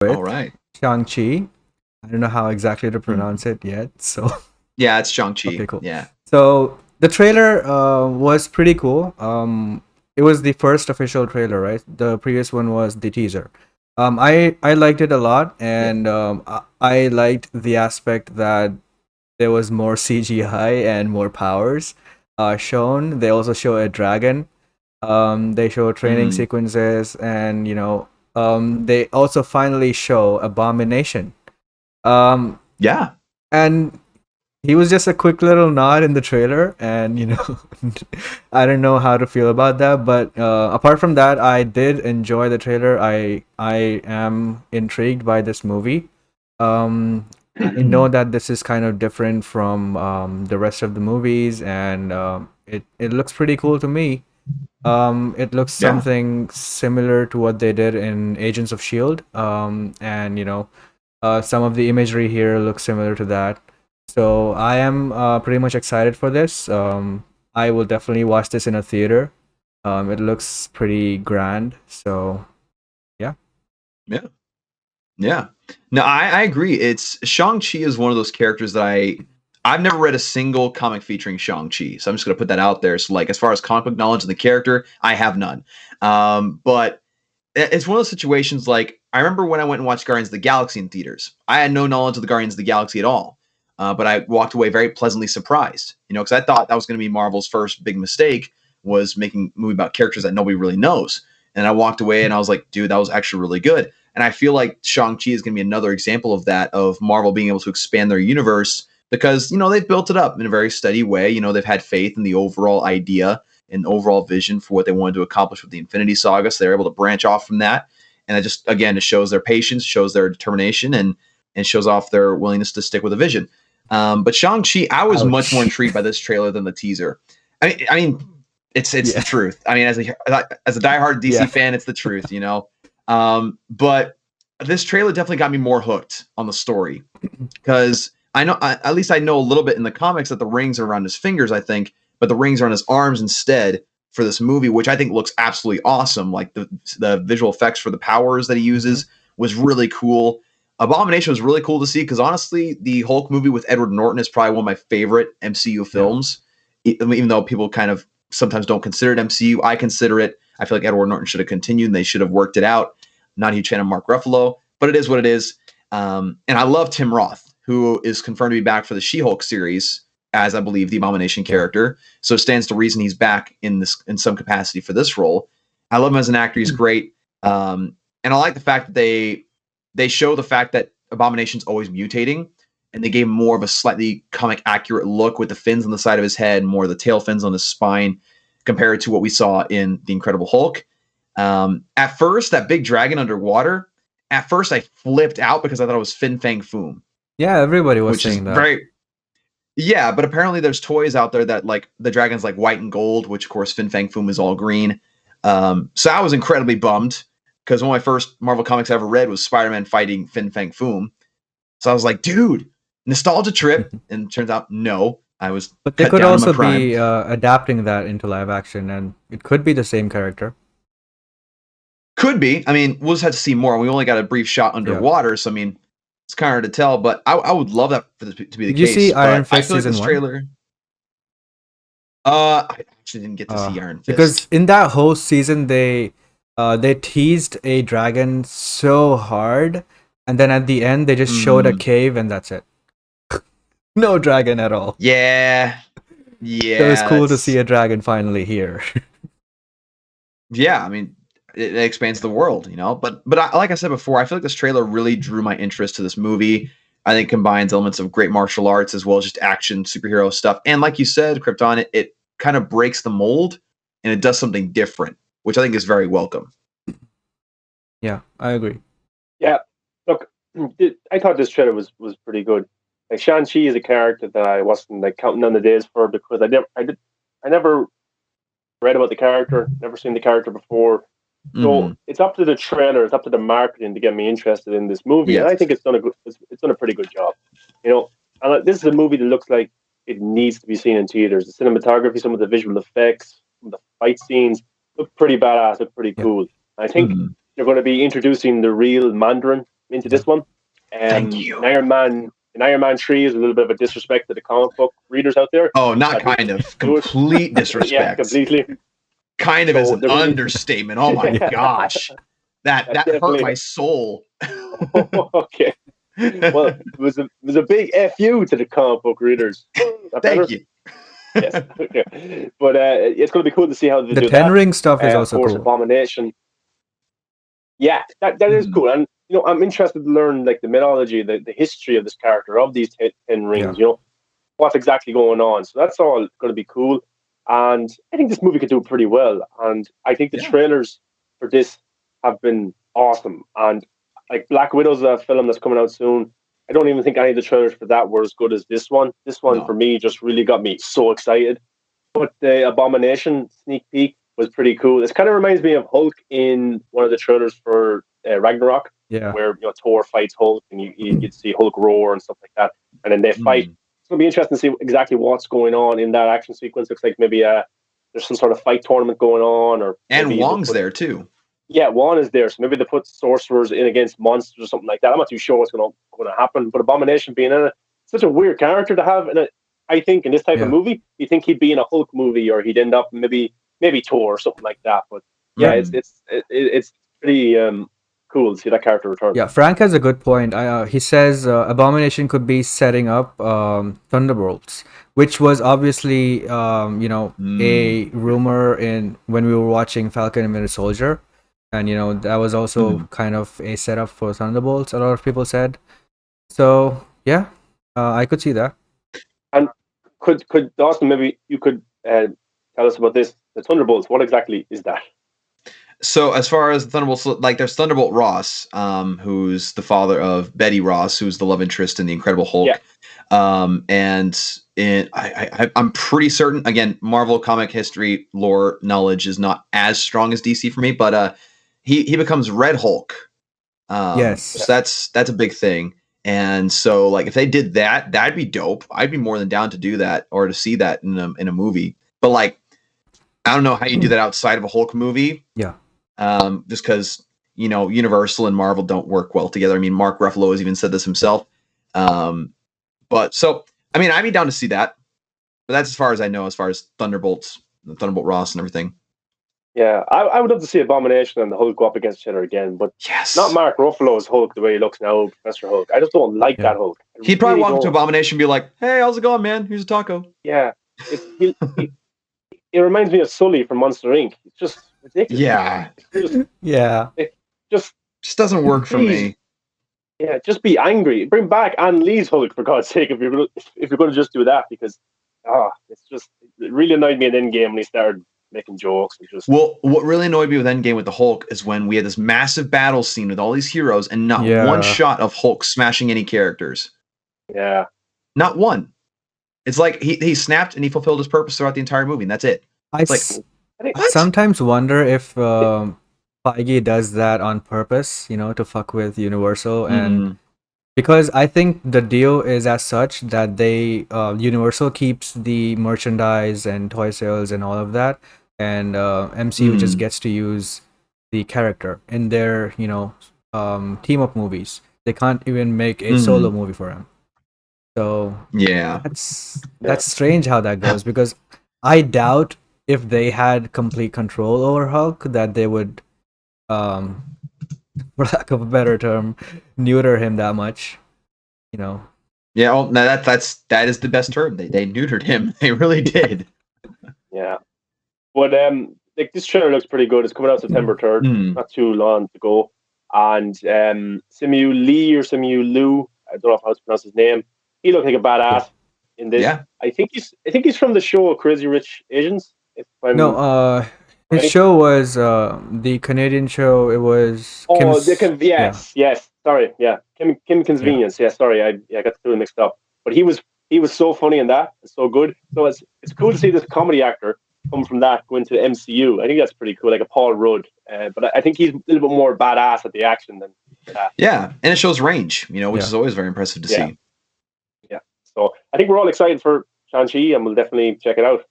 All with right. Shang-Chi. I don't know how exactly to Hmm. pronounce it yet. So, Yeah, it's Shang-Chi. okay, cool. Yeah. So, the trailer was pretty cool. It was the first official trailer, right? The previous one was the teaser. I liked it a lot, Yeah. and I liked the aspect that there was more CGI and more powers shown. They also show a dragon. They show training Mm. sequences, and they also finally show Abomination. Um, Yeah. and he was just a quick little nod in the trailer, and I don't know how to feel about that. But apart from that, I did enjoy the trailer. I am intrigued by this movie. I know that this is kind of different from the rest of the movies, and it looks pretty cool to me. It looks Yeah. something similar to what they did in Agents of Shield. And some of the imagery here looks similar to that. So I am pretty much excited for this. I will definitely watch this in a theater. It looks pretty grand. So yeah. Yeah. Yeah. No, I agree. It's Shang-Chi is one of those characters that I've never read a single comic featuring Shang-Chi. So I'm just gonna put that out there. So like as far as comic book knowledge of the character, I have none. But it's one of those situations like I remember when I went and watched Guardians of the Galaxy in theaters. I had no knowledge of the Guardians of the Galaxy at all. But I walked away very pleasantly surprised, because I thought that was going to be Marvel's first big mistake was making a movie about characters that nobody really knows. And I walked away and I was like, dude, that was actually really good. And I feel like Shang-Chi is going to be another example of that, of Marvel being able to expand their universe because, they've built it up in a very steady way. They've had faith in the overall idea and overall vision for what they wanted to accomplish with the Infinity Saga. So they're able to branch off from that. And it just, again, it shows their patience, shows their determination, and shows off their willingness to stick with a vision. But Shang-Chi, I was much more Ouch. intrigued by this trailer than the teaser. I mean, it's the Yeah. truth. I mean, as a diehard DC Yeah. fan, it's the truth. But this trailer definitely got me more hooked on the story because at least I know a little bit in the comics that the rings are around his fingers, I think, but the rings are on his arms instead for this movie, which I think looks absolutely awesome. Like the visual effects for the powers that he Mhm. uses was really cool. Abomination was really cool to see because honestly, the Hulk movie with Edward Norton is probably one of my favorite MCU Yeah. films. Even though people kind of sometimes don't consider it MCU, I consider it. I feel like Edward Norton should have continued and they should have worked it out. Not a huge fan of Mark Ruffalo, but it is what it is. And I love Tim Roth, who is confirmed to be back for the She-Hulk series as I believe the Abomination Yeah. character. So it stands to reason he's back in some capacity for this role. I love him as an actor; he's great, and I like the fact that they show the fact that Abomination's always mutating, and they gave him more of a slightly comic accurate look with the fins on the side of his head, more of the tail fins on his spine, compared to what we saw in the Incredible Hulk. At first, that big dragon underwater. At first, I flipped out because I thought it was Fin Fang Foom, Yeah. Everybody was which is saying that. very yeah, but apparently there's toys out there that like the dragon's like white and gold, which of course Fin Fang Foom is all green. So I was incredibly bummed because one of my first Marvel comics I ever read was Spider-Man fighting Fin Fang Foom. So I was like, dude, nostalgia trip. And it turns out, no, I was But they cut could down in my also prime. be adapting that into live action, and it could be the same character. Could be. I mean, we'll just have to see more. We only got a brief shot Yeah. underwater, so I mean, it's kind of hard to tell. But I would love that for this to be the Did you see case. Iron But I Fist feel like season this one? trailer. I actually didn't get to see Iron Because Fist. in that whole season they teased a dragon so hard, and then at the end they just showed a Mm, cave and that's it. No dragon at all. yeah, So it's yeah, cool to see that's a dragon finally here. yeah. I mean, it expands the world. But like I said before, I feel like this trailer really drew my interest to this movie. I think combines elements of great martial arts as well as just action, superhero stuff, and like you said, Krypton, it kind of breaks the mold and it does something different, which I think is very welcome. Yeah, I agree. Yeah, look, I thought this trailer was pretty good. Like Shang-Chi is a character that I wasn't like counting on the days for because I never read about the character, never seen the character before. So Hmm. it's up to the trailer, it's up to the marketing to get me interested in this movie, and I Yes. think it's done a pretty good job. You know, and this is a movie that looks like it needs to be seen in theaters. The cinematography, some of the visual effects, some of the fight scenes look pretty badass, look pretty Yeah. cool. I think Hmm. they're going to be introducing the real Mandarin. into this one. Thank you. In Iron Man 3 is a little bit of a disrespect to the comic book readers out there. Oh, not kind of. Complete disrespect. Yeah, completely. Kind of is an understatement. Oh my gosh. That hurt my soul. Okay. Well, it was a big FU to the comic book readers. Thank you. Yes. Okay. But it's going to be cool to see how they the do Ten that. Ring stuff is also of course, cool. Abomination. Yeah, that is cool, and I'm interested to learn like the mythology, the history of this character, of these ten rings. Yeah. What's exactly going on. So that's all going to be cool, and I think this movie could do pretty well. And I think the trailers for this have been awesome. And like Black Widow's a film that's coming out soon. I don't even think any of the trailers for that were as good as this one. This one for me just really got me so excited. But the Abomination sneak peek was pretty cool. This kind of reminds me of Hulk in one of the trailers for Ragnarok, where Thor fights Hulk and you'd see Hulk roar and stuff like that, and then they fight. It's gonna be interesting to see exactly what's going on in that action sequence. Looks like maybe there's some sort of fight tournament going on, and Wong's there too. Yeah, Wong is there, so maybe they put sorcerers in against monsters or something like that. I'm not too sure what's going to happen, but Abomination being in it, such a weird character to have in it. I think in this type of movie, you think he'd be in a Hulk movie, or he'd end up maybe Thor or something like that. But yeah, it's pretty cool to see that character return. Yeah, Frank has a good point. He says Abomination could be setting up Thunderbolts, which was obviously a rumor when we were watching Falcon and Winter Soldier, and that was also kind of a setup for Thunderbolts. A lot of people said. So yeah, I could see that. And could Dawson, maybe you could tell us about this? The Thunderbolts. What exactly is that? So as far as the Thunderbolts, like there's Thunderbolt Ross, who's the father of Betty Ross, who's the love interest in the Incredible Hulk. Yeah. I'm pretty certain, again, Marvel comic history lore knowledge is not as strong as DC for me, but he becomes Red Hulk. Yes. So that's a big thing. And so like if they did that, that'd be dope. I'd be more than down to do that or to see that in a movie. But like I don't know how you do that outside of a Hulk movie. Yeah. Just because Universal and Marvel don't work well together. I mean, Mark Ruffalo has even said this himself. But so I mean, I'd be down to see that. But that's as far as I know, as far as Thunderbolts, the Thunderbolt Ross and everything. Yeah, I would love to see Abomination and the Hulk go up against each other again, but not Mark Ruffalo's Hulk the way he looks now, Professor Hulk. I just don't like that Hulk. He'd probably walk up to Abomination and be like, "Hey, how's it going, man? Here's a taco." Yeah, it reminds me of Sully from Monster Inc. It's just ridiculous. Yeah, it just doesn't work for me. Yeah, just be angry. Bring back Ann Lee's Hulk for God's sake if you're going to just do that, because it really annoyed me in Endgame when he started making jokes and just. Well, what really annoyed me with Endgame with the Hulk is when we had this massive battle scene with all these heroes and not one shot of Hulk smashing any characters. Yeah, not one. It's like he snapped and he fulfilled his purpose throughout the entire movie, and that's it. I sometimes wonder if Feige does that on purpose, to fuck with Universal, and because I think the deal is as such that they Universal keeps the merchandise and toy sales and all of that, and MCU just gets to use the character in their team up movies. They can't even make a solo movie for him. So that's strange how that goes, because I doubt if they had complete control over Hulk that they would, for lack of a better term, neuter him that much. Yeah, well, no, that is the best term. They neutered him. They really did. Yeah, but this trailer looks pretty good. It's coming out September 3rd. Not too long to go. And Simu Lee or Simu Liu, I don't know how to pronounce his name. He looked like a badass in this. Yeah. I think he's from the show Crazy Rich Asians. His show was the Canadian show. It was yes. Sorry, Kim Convenience. Yeah, sorry, I got the two mixed up. But he was so funny in that, so good. So it's cool to see this comedy actor come from that go into the MCU. I think that's pretty cool, like a Paul Rudd. But I think he's a little bit more badass at the action than that. Yeah, and it shows range, which is always very impressive to see. Yeah. So I think we're all excited for Shang-Chi, and we'll definitely check it out.